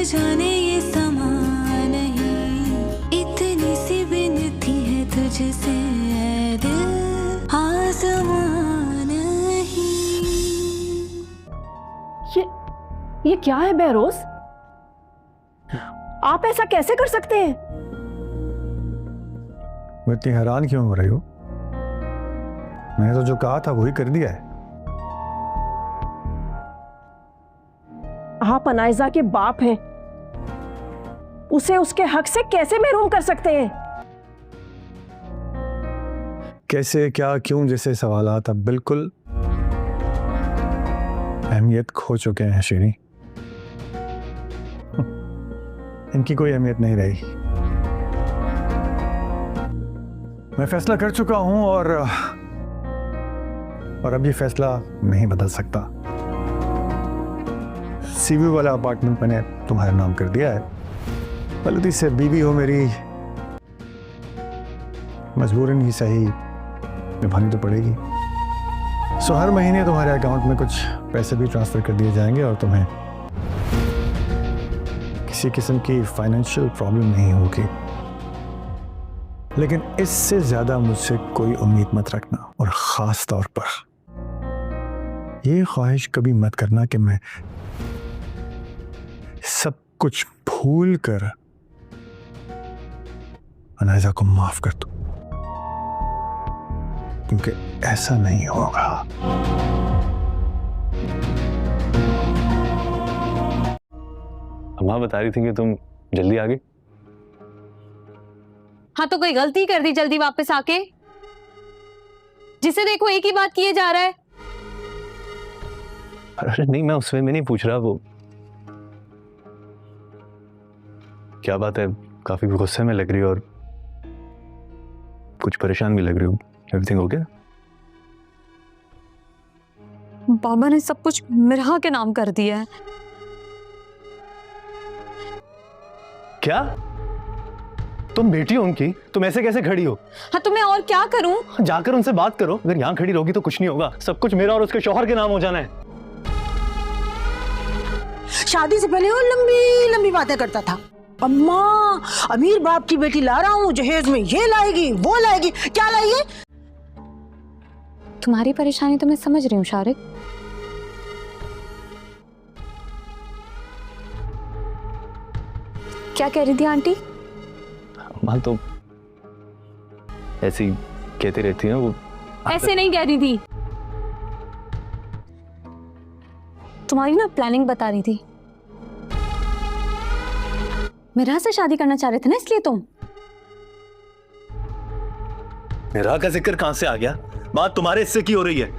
जाने ये समा नहीं, इतनी सी बिनती है तुझसे ऐ दिल, आसमां नहीं। ये क्या है बहरोज? आप ऐसा कैसे कर सकते हैं? मैं इतनी हैरान क्यों हो रही हो? मैंने तो जो कहा था वही कर दिया है। आप अनाइजा के बाप हैं, उसे उसके हक से कैसे महरूम कर सकते हैं? कैसे, क्या, क्यों जैसे सवालात अब बिल्कुल अहमियत खो चुके हैं शीरी। इनकी कोई अहमियत नहीं रही। मैं फैसला कर चुका हूं और अब ये फैसला नहीं बदल सकता। सीवी वाला अपार्टमेंट मैंने तुम्हारे नाम कर दिया है। गलती से बीवी हो मेरी, मजबूरन ही सही निभानी तो पड़ेगी। सो हर महीने तुम्हारे अकाउंट में कुछ पैसे भी ट्रांसफर कर दिए जाएंगे और तुम्हें किसी किस्म की फाइनेंशियल प्रॉब्लम नहीं होगी। लेकिन इससे ज्यादा मुझसे कोई उम्मीद मत रखना, और खास तौर पर ये ख्वाहिश कभी मत करना कि मैं सब कुछ भूल कर अनाइजा को माफ कर दूं, क्योंकि ऐसा नहीं होगा। अम्मा बता रही थी कि तुम जल्दी आ गई। हाँ तो कोई गलती कर दी जल्दी वापस आके? जिसे देखो एक ही बात किए जा रहा है। अरे नहीं, मैं उस वे में नहीं पूछ रहा। वो क्या बात है, काफी गुस्से में लग रही हो और कुछ परेशान भी लग रही हो। Everything okay? बाबा ने सब कुछ मिरहा के नाम कर दिया है। क्या? तुम बेटी हो उनकी, तुम ऐसे कैसे खड़ी हो? हाँ तो मैं और क्या करूं? जाकर उनसे बात करो। अगर यहाँ खड़ी रहोगी तो कुछ नहीं होगा। सब कुछ मेरा और उसके शौहर के नाम हो जाना है। शादी से पहले वो लंबी लंबी बातें करता था। अम्मा, अमीर बाप की बेटी ला रहा हूँ, जहेज में ये लाएगी वो लाएगी। क्या लाइए? तुम्हारी परेशानी तो मैं समझ रही हूँ शारिक। क्या कह रही थी आंटी? अम्मा तो ऐसी कहती रहती है वो। ऐसे नहीं कह रही थी, तुम्हारी ना प्लानिंग बता रही थी। मिरहा से शादी करना चाह रहे थे ना, इसलिए तुम। मिरहा का जिक्र कहां से आ गया? बात तुम्हारे हिस्से की हो रही है।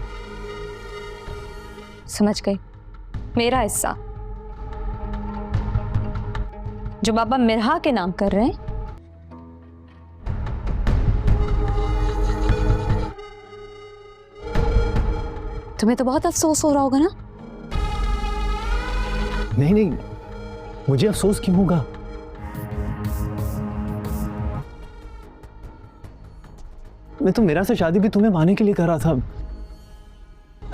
समझ गई, मेरा हिस्सा जो बाबा मिरहा के नाम कर रहे हैं। तुम्हें तो बहुत अफसोस हो रहा होगा ना? नहीं नहीं, मुझे अफसोस क्यों होगा? मैं तो मिरा से शादी भी तुम्हें माने के लिए कर रहा था।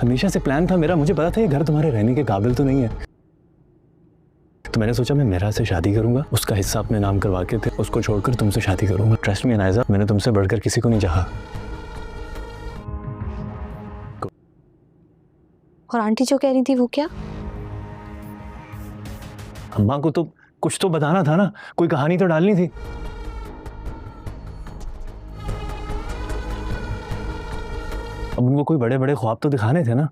हमेशा से प्लान था मेरा। मुझे पता था ये घर तुम्हारे रहने के काबिल तो नहीं है, तो मैंने सोचा मैं मिरा से शादी करूंगा, उसका हिस्सा अपने नाम करवा के थे उसको छोड़कर तुमसे शादी करूंगा। ट्रस्ट मी अनाइजा, मैंने तुमसे बढ़कर किसी को नहीं चाहा। और आंटी जो कह रही थी वो क्या? अम्मा को तो कुछ तो बताना था ना, कोई कहानी तो डालनी थी। अब उनको कोई बड़े बड़े ख्वाब तो दिखाने थे ना,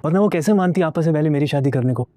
वरना वो कैसे मानती आपस में पहले मेरी शादी करने को।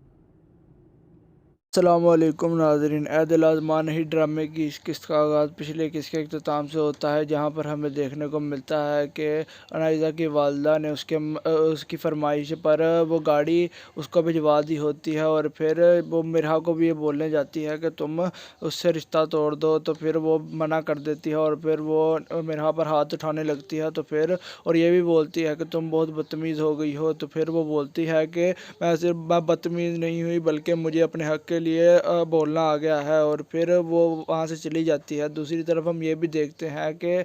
अस्सलामुअलैकुम नाज़रीन, ऐ दिल आज़मां नहीं ड्रामे की इस किस्त का आगाज़ पिछले किस्त के इख्तिताम से होता है, जहां पर हमें देखने को मिलता है कि अनाइजा की वालदा ने उसकी फरमाइश पर वो गाड़ी उसको भिजवा दी होती है, और फिर वो मिरहा को भी ये बोलने जाती है कि तुम उससे रिश्ता तोड़ दो, तो फिर वो मना कर देती है और फिर वो मिरहा पर हाथ उठाने लगती है। तो फिर और ये भी बोलती है कि तुम बहुत बदतमीज़ हो गई हो। तो फिर वो बोलती है कि मैं बदतमीज़ नहीं हुई, बल्कि मुझे अपने हक़ के लिए बोलना आ गया है और फिर वो वहाँ से चली जाती है। दूसरी तरफ हम ये भी देखते हैं कि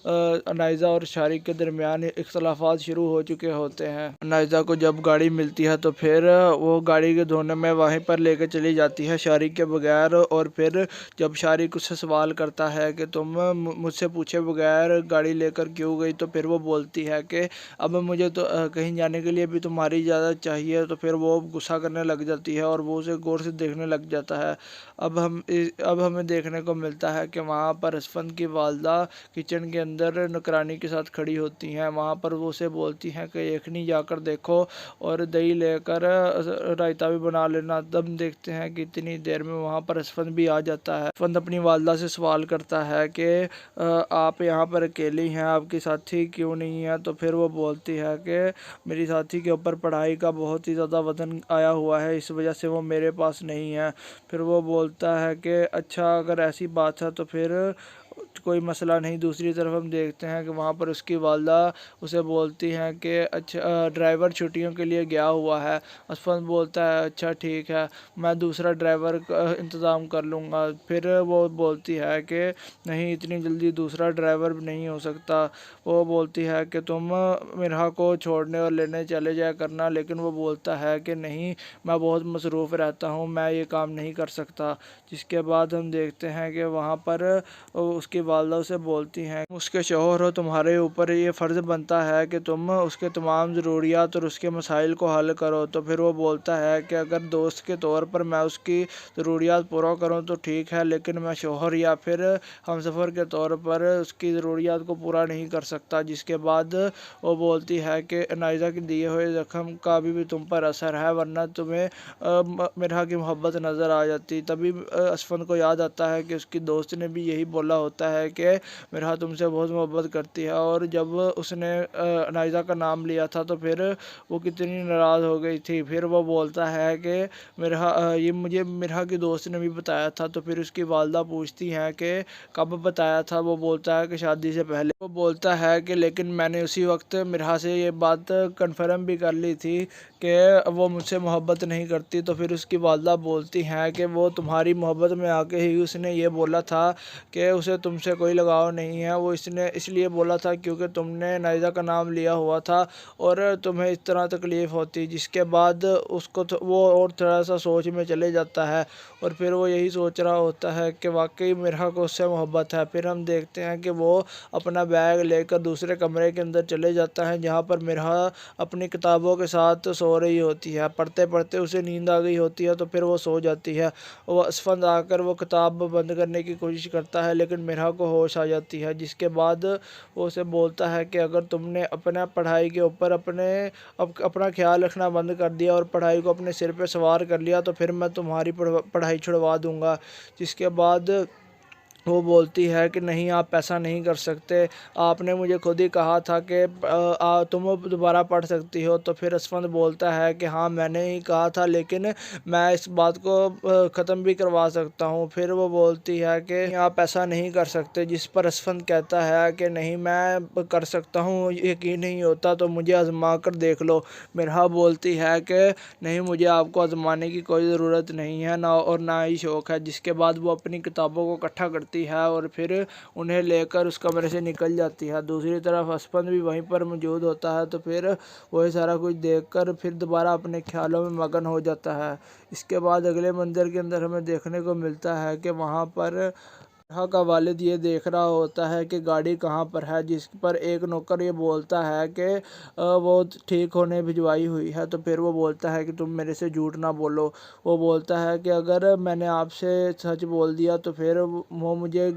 अनाइज़ा और शारिक के दरमियान इख्तलाफात शुरू हो चुके होते हैं। अनाइज़ा को जब गाड़ी मिलती है तो फिर वो गाड़ी के धोने में वहीं पर लेकर चली जाती है शारिक के बगैर, और फिर जब शारिक उससे सवाल करता है कि तुम मुझसे पूछे बगैर गाड़ी लेकर क्यों गई, तो फिर वो बोलती है कि अब मुझे तो कहीं जाने के लिए भी तुम्हारी इजाज़त चाहिए। तो फिर वो गुस्सा करने लग जाती है और वो उसे गौर से देखने लग जाता है। अब हमें देखने को मिलता है कि वहाँ पर असफंद की वालदा किचन के अंदर नौकरानी के साथ खड़ी होती हैं। वहाँ पर वो उसे बोलती हैं कि यखनी जाकर देखो और दही लेकर रायता भी बना लेना। तब देखते हैं कि इतनी देर में वहाँ पर असफंद भी आ जाता है। असफंद अपनी वालदा से सवाल करता है कि आप यहाँ पर अकेली हैं, आपकी साथी क्यों नहीं है। तो फिर वो बोलती है कि मेरी साथी के ऊपर पढ़ाई का बहुत ही ज़्यादा वजन आया हुआ है, इस वजह से वो मेरे पास नहीं है। फिर वो बोलता है कि अच्छा अगर ऐसी बात है तो फिर कोई मसला नहीं। दूसरी तरफ हम देखते हैं कि वहाँ पर उसकी वालदा उसे बोलती हैं कि अच्छा ड्राइवर छुट्टियों के लिए गया हुआ है। असफंद बोलता है अच्छा ठीक है, मैं दूसरा ड्राइवर का इंतज़ाम कर लूँगा। फिर वो बोलती है कि नहीं, इतनी जल्दी दूसरा ड्राइवर नहीं हो सकता। वो बोलती है कि तुम मिरहा को छोड़ने और लेने चले जाया करना, लेकिन वो बोलता है कि नहीं, मैं बहुत मसरूफ़ रहता हूँ, मैं ये काम नहीं कर सकता। जिसके बाद हम देखते हैं कि वहाँ पर उसकी वालदा उसे बोलती हैं उसके शौहर हो, तुम्हारे ऊपर ये फ़र्ज़ बनता है कि तुम उसके तमाम ज़रूरियात और उसके मसाइल को हल करो। तो फिर वो बोलता है कि अगर दोस्त के तौर पर मैं उसकी ज़रूरियात पूरा करूं तो ठीक है, लेकिन मैं शौहर या फिर हमसफ़र के तौर पर उसकी ज़रूरियात को पूरा नहीं कर सकता। जिसके बाद वो बोलती है कि अनाइज़ा के दिए हुए ज़ख्म का भी तुम पर असर है, वरना तुम्हें मिरहा की मोहब्बत नज़र आ जाती। तभी असफंद को याद आता है कि उसकी दोस्त ने भी यही बोला होता है कि मिरहा तुमसे बहुत मोहब्बत करती है, और जब उसने अनाइज़ा का नाम लिया था तो फिर वो कितनी नाराज़ हो गई थी। फिर वो बोलता है कि ये मुझे मिरहा की दोस्त ने भी बताया था। तो फिर उसकी वालदा पूछती हैं कि कब बताया था। वो बोलता है कि शादी से पहले। वो बोलता है कि लेकिन मैंने उसी वक्त मिरहा से ये बात कन्फर्म भी कर ली थी कि वो मुझसे मोहब्बत नहीं करती। तो फिर उसकी वालदा बोलती हैं कि वो तुम्हारी मोहब्बत में आके ही उसने ये बोला था कि उसे तुमसे कोई लगाव नहीं है। वो इसलिए बोला था क्योंकि तुमने नाइज़ा का नाम लिया हुआ था और तुम्हें इस तरह तकलीफ़ होती। जिसके बाद उसको वो और थोड़ा सा सोच में चले जाता है और फिर वो यही सोच रहा होता है कि वाकई मिरहा को उससे मोहब्बत है। फिर हम देखते हैं कि वो अपना बैग लेकर दूसरे कमरे के अंदर चले जाता है, जहाँ पर मिरहा अपनी किताबों के साथ सो रही होती है। पढ़ते पढ़ते उसे नींद आ गई होती है तो फिर वो सो जाती है। वो असफंद आकर वो किताब बंद करने की कोशिश करता है, लेकिन मिरहा को होश आ जाती है। जिसके बाद वो उसे बोलता है कि अगर तुमने अपना पढ़ाई के ऊपर अपना ख्याल रखना बंद कर दिया और पढ़ाई को अपने सिर पे सवार कर लिया तो फिर मैं तुम्हारी पढ़ाई छुड़वा दूंगा। जिसके बाद वो बोलती है कि नहीं, आप ऐसा नहीं कर सकते, आपने मुझे खुद ही कहा था कि तुम दोबारा पढ़ सकती हो। तो फिर असफंद बोलता है कि हाँ, मैंने ही कहा था, लेकिन मैं इस बात को ख़त्म भी करवा सकता हूँ। फिर वो बोलती है कि आप ऐसा नहीं कर सकते। जिस पर असफंद कहता है कि नहीं, मैं कर सकता हूँ, यकीन नहीं होता तो मुझे आजमा कर देख लो। मिरहा बोलती है कि नहीं, मुझे आपको आजमाने की कोई ज़रूरत नहीं है ना ही शौक़ है। जिसके बाद वो अपनी किताबों को इकट्ठा करती है और फिर उन्हें लेकर उस कमरे से निकल जाती है। दूसरी तरफ असफंद भी वहीं पर मौजूद होता है। तो फिर वही सारा कुछ देखकर फिर दोबारा अपने ख्यालों में मगन हो जाता है। इसके बाद अगले मंजर के अंदर हमें देखने को मिलता है कि वहाँ पर मिरहा का वालिद ये देख रहा होता है कि गाड़ी कहाँ पर है। जिस पर एक नौकर ये बोलता है कि वो ठीक होने भिजवाई हुई है। तो फिर वो बोलता है कि तुम मेरे से झूठ ना बोलो। वो बोलता है कि अगर मैंने आपसे सच बोल दिया तो फिर वो मुझे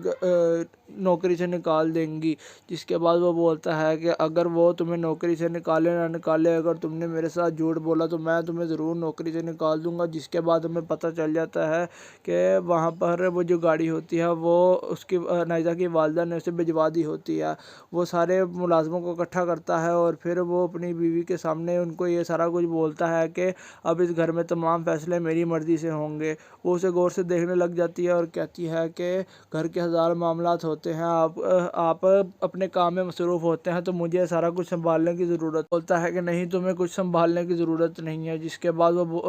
नौकरी से निकाल देंगी। जिसके बाद वो बोलता है कि अगर वो तुम्हें नौकरी से निकाले ना निकाले, अगर तुमने मेरे साथ झूठ बोला तो मैं तुम्हें ज़रूर नौकरी से निकाल दूंगा। जिसके बाद हमें पता चल जाता है कि वहाँ पर वो जो गाड़ी होती है वो उसकी अनाइज़ा की वालदा ने उसे भिजवा दी होती है। वो सारे मुलाजमों को इकट्ठा करता है और फिर वो अपनी बीवी के सामने उनको ये सारा कुछ बोलता है कि अब इस घर में तमाम फैसले मेरी मर्ज़ी से होंगे। वो उसे गौर से देखने लग जाती है और कहती है कि घर के हज़ार मामलात होते हैं, आप अपने काम में मसरूफ़ होते हैं, तो मुझे सारा कुछ संभालने की ज़रूरत। बोलता है कि नहीं, तुम्हें कुछ संभालने की ज़रूरत नहीं है। जिसके बाद वो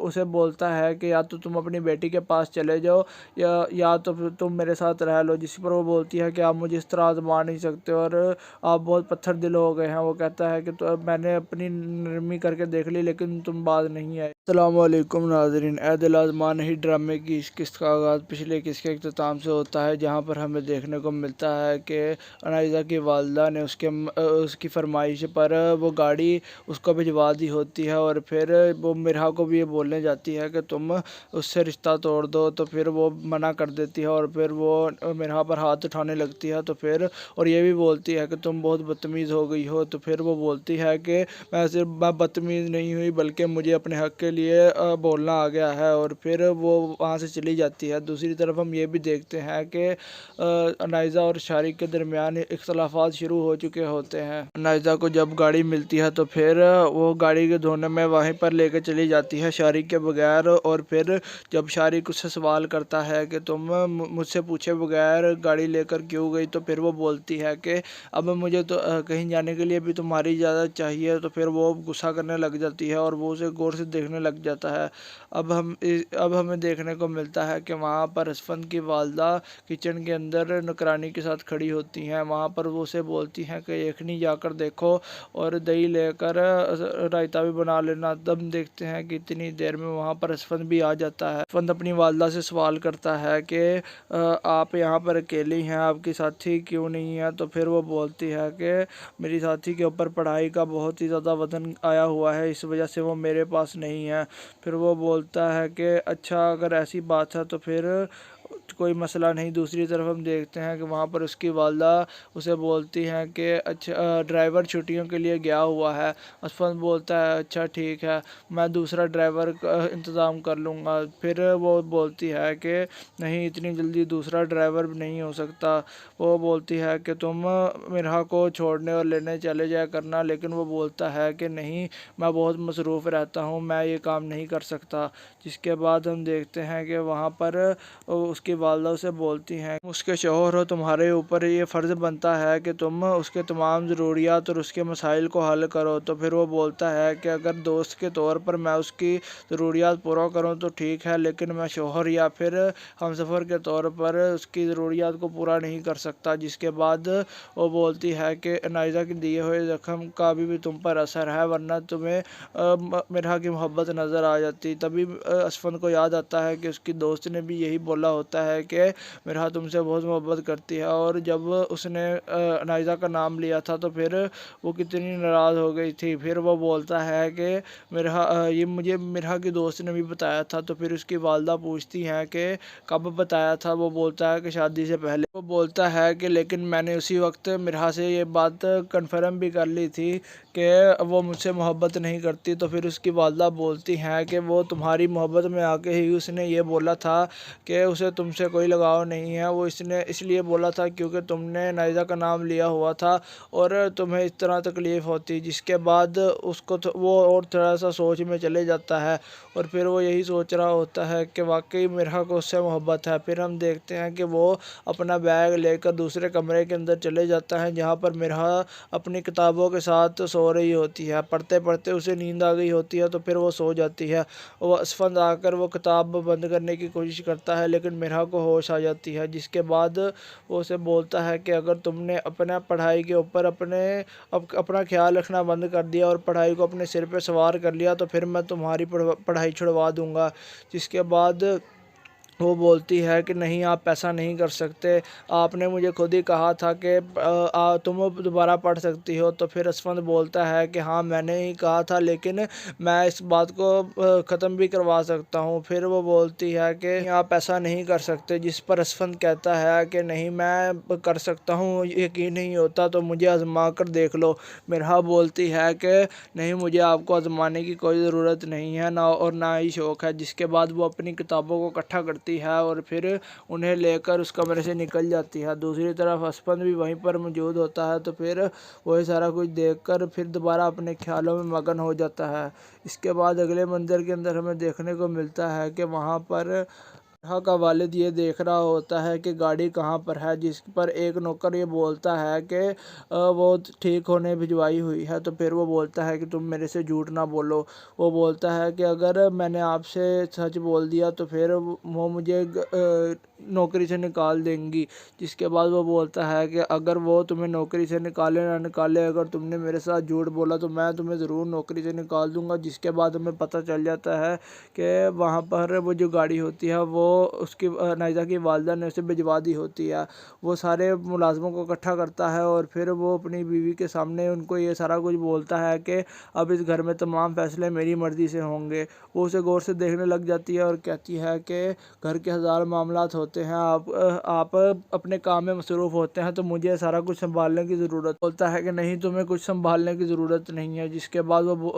उसे बोलता है कि या तो तुम अपनी बेटी के पास चले जाओ या तो फिर तुम मेरे साथ रह लो। जिस पर वो बोलती है कि आप मुझे इस तरह आजमा नहीं सकते और आप बहुत पत्थर दिल हो गए हैं। वो कहता है कि तो मैंने अपनी नरमी करके देख ली लेकिन तुम बाज नहीं आए। अस्सलाम वालेकुम नाज़रीन, ए दिल आज़मा नहीं ड्रामे की इस किस्त का आगाज़ पिछले किस्त के इख्तिताम से होता है, जहाँ पर हमें देखने को मिलता है कि अनाइज़ा की वालदा ने उसकी फरमाइश पर वो गाड़ी उसको भिजवा दी होती है और फिर वो मिरहा को भी ये बोलने जाती है कि तुम उससे रिश्ता तोड़ दो। तो फिर वो मना कर देती है और फिर वो मिरहा पर हाथ उठाने लगती है। तो फिर और ये भी बोलती है कि तुम बहुत बदतमीज़ हो गई हो। तो फिर वो बोलती है कि मैं बदतमीज़ नहीं हुई बल्कि मुझे अपने हक़ के लिए बोलना आ गया है, और फिर वो वहाँ से चली जाती है। दूसरी तरफ हम ये भी देखते हैं कि अनाइज़ा और शारिक के दरमियान इख्तलाफात शुरू हो चुके होते हैं। अनाइज़ा को जब गाड़ी मिलती है तो फिर वो गाड़ी के धोने में वहीं पर लेकर चली जाती है शारिक के बगैर। और फिर जब शारिक उससे सवाल करता है कि तुम मुझसे पूछे बगैर गाड़ी लेकर क्यों गई, तो फिर वो बोलती है कि अब मुझे तो कहीं जाने के लिए भी तुम्हारी इजाज़त चाहिए। तो फिर वो गुस्सा करने लग जाती है और वो उसे गौर से देखने लग जाता है। अब हमें देखने को मिलता है कि वहाँ पर असफंद की वालदा किचन के अंदर नौकरानी के साथ खड़ी होती हैं। वहाँ पर वो उसे बोलती हैं कि यखनी जाकर देखो और दही लेकर रायता भी बना लेना। तब देखते हैं कि इतनी देर में वहाँ पर असफंद भी आ जाता है। असफंद अपनी वालदा से सवाल करता है कि आप यहाँ पर अकेली हैं, आपकी साथी क्यों नहीं है। तो फिर वो बोलती है कि मेरी साथी के ऊपर पढ़ाई का बहुत ही ज़्यादा वज़न आया हुआ है, इस वजह से वो मेरे पास नहीं है। फिर वो बोलता है कि अच्छा, अगर ऐसी बात है तो फिर कोई मसला नहीं। दूसरी तरफ हम देखते हैं कि वहाँ पर उसकी वालदा उसे बोलती हैं कि अच्छा, ड्राइवर छुट्टियों के लिए गया हुआ है। असफंद बोलता है अच्छा ठीक है, मैं दूसरा ड्राइवर का इंतज़ाम कर लूँगा। फिर वो बोलती है कि नहीं, इतनी जल्दी दूसरा ड्राइवर नहीं हो सकता। वो बोलती है कि तुम मिरहा को छोड़ने और लेने चले जाया करना, लेकिन वो बोलता है कि नहीं, मैं बहुत मसरूफ़ रहता हूँ, मैं ये काम नहीं कर सकता। जिसके बाद हम देखते हैं कि वहाँ पर उसकी वालदा उसे बोलती हैं, उसके शौहर हो, तुम्हारे ऊपर ये फ़र्ज़ बनता है कि तुम उसके तमाम ज़रूरियात और उसके मसाइल को हल करो। तो फिर वो बोलता है कि अगर दोस्त के तौर पर मैं उसकी ज़रूरियात पूरा करूँ तो ठीक है, लेकिन मैं शौहर या फिर हमसफ़र के तौर पर उसकी ज़रूरियात को पूरा नहीं कर सकता। जिसके बाद वो बोलती है कि अनाइज़ा के दिए हुए ज़ख्म का अभी भी तुम पर असर है, वरना तुम्हें मिरहा की मोहब्बत नज़र आ जाती। तभी असफंद को याद आता है कि उसकी दोस्त ने भी यही बोला होता है कि मिरहा तुमसे बहुत मोहब्बत करती है, और जब उसने अनाइज़ा का नाम लिया था तो फिर वो कितनी नाराज़ हो गई थी। फिर वो बोलता है कि ये मुझे मिरहा की दोस्त ने भी बताया था। तो फिर उसकी वालदा पूछती हैं कि कब बताया था। वो बोलता है कि शादी से पहले। वो बोलता है कि लेकिन मैंने उसी वक्त मिरहा से ये बात कन्फर्म भी कर ली थी कि वो मुझसे मोहब्बत नहीं करती। तो फिर उसकी वालदा बोलती हैं कि वो तुम्हारी मोहब्बत में आके ही उसने ये बोला था कि उसे तुमसे कोई लगाव नहीं है। वो इसलिए बोला था क्योंकि तुमने अनाइज़ा का नाम लिया हुआ था और तुम्हें इस तरह तकलीफ़ होती। जिसके बाद उसको वो और थोड़ा सा सोच में चले जाता है और फिर वो यही सोच रहा होता है कि वाकई मिरहा को उससे मोहब्बत है। फिर हम देखते हैं कि वो अपना बैग लेकर दूसरे कमरे के अंदर चले जाता है, जहाँ पर मिरहा अपनी किताबों के साथ सो रही होती है। पढ़ते पढ़ते उसे नींद आ गई होती है तो फिर वो सो जाती है। वो असफंद आकर वो किताब बंद करने की कोशिश करता है, लेकिन मिरहा को होश आ जाती है। जिसके बाद वो उसे बोलता है कि अगर तुमने अपना पढ़ाई के ऊपर अपना ख्याल रखना बंद कर दिया और पढ़ाई को अपने सिर पे सवार कर लिया तो फिर मैं तुम्हारी पढ़ाई छुड़वा दूँगा। जिसके बाद वो बोलती है कि नहीं, आप ऐसा नहीं कर सकते, आपने मुझे खुद ही कहा था कि तुम दोबारा पढ़ सकती हो। तो फिर असफंद बोलता है कि हाँ, मैंने ही कहा था, लेकिन मैं इस बात को ख़त्म भी करवा सकता हूँ। फिर वो बोलती है कि आप ऐसा नहीं कर सकते। जिस पर असफंद कहता है कि नहीं, मैं कर सकता हूँ, यकीन नहीं होता तो मुझे आजमा कर देख लो। मिरहा बोलती है कि नहीं, मुझे आपको आजमाने की कोई ज़रूरत नहीं है ना ही शौक़ है। जिसके बाद वो अपनी किताबों को इकट्ठा करती करती है और फिर उन्हें लेकर उस कमरे से निकल जाती है। दूसरी तरफ असफंद भी वहीं पर मौजूद होता है, तो फिर वही सारा कुछ देखकर फिर दोबारा अपने ख्यालों में मगन हो जाता है। इसके बाद अगले मंजर के अंदर हमें देखने को मिलता है कि वहाँ पर मिरहा का वालिद ये देख रहा होता है कि गाड़ी कहाँ पर है, जिस पर एक नौकर ये बोलता है कि वो ठीक होने भिजवाई हुई है। तो फिर वो बोलता है कि तुम मेरे से झूठ ना बोलो। वो बोलता है कि अगर मैंने आपसे सच बोल दिया तो फिर वो मुझे नौकरी से निकाल देंगी। जिसके बाद वो बोलता है कि अगर वो तुम्हें नौकरी से निकाले ना निकाले, अगर तुमने मेरे साथ झूठ बोला तो मैं तुम्हें ज़रूर नौकरी से निकाल दूंगा। जिसके बाद हमें पता चल जाता है कि वहाँ पर वो जो गाड़ी होती है वो उसकी नाइज़ा की वालदा ने उसे भिजवा दी होती है। वो सारे मुलाजमों को इकट्ठा करता है और फिर वो अपनी बीवी के सामने उनको ये सारा कुछ बोलता है कि अब इस घर में तमाम फैसले मेरी मर्ज़ी से होंगे। वो उसे गौर से देखने लग जाती है और कहती है कि घर के हज़ार मामलात होते हैं, आप अपने काम में मसरूफ़ होते हैं, तो मुझे सारा कुछ संभालने की ज़रूरत। बोलता है कि नहीं, तुम्हें कुछ संभालने की ज़रूरत नहीं है। जिसके बाद वो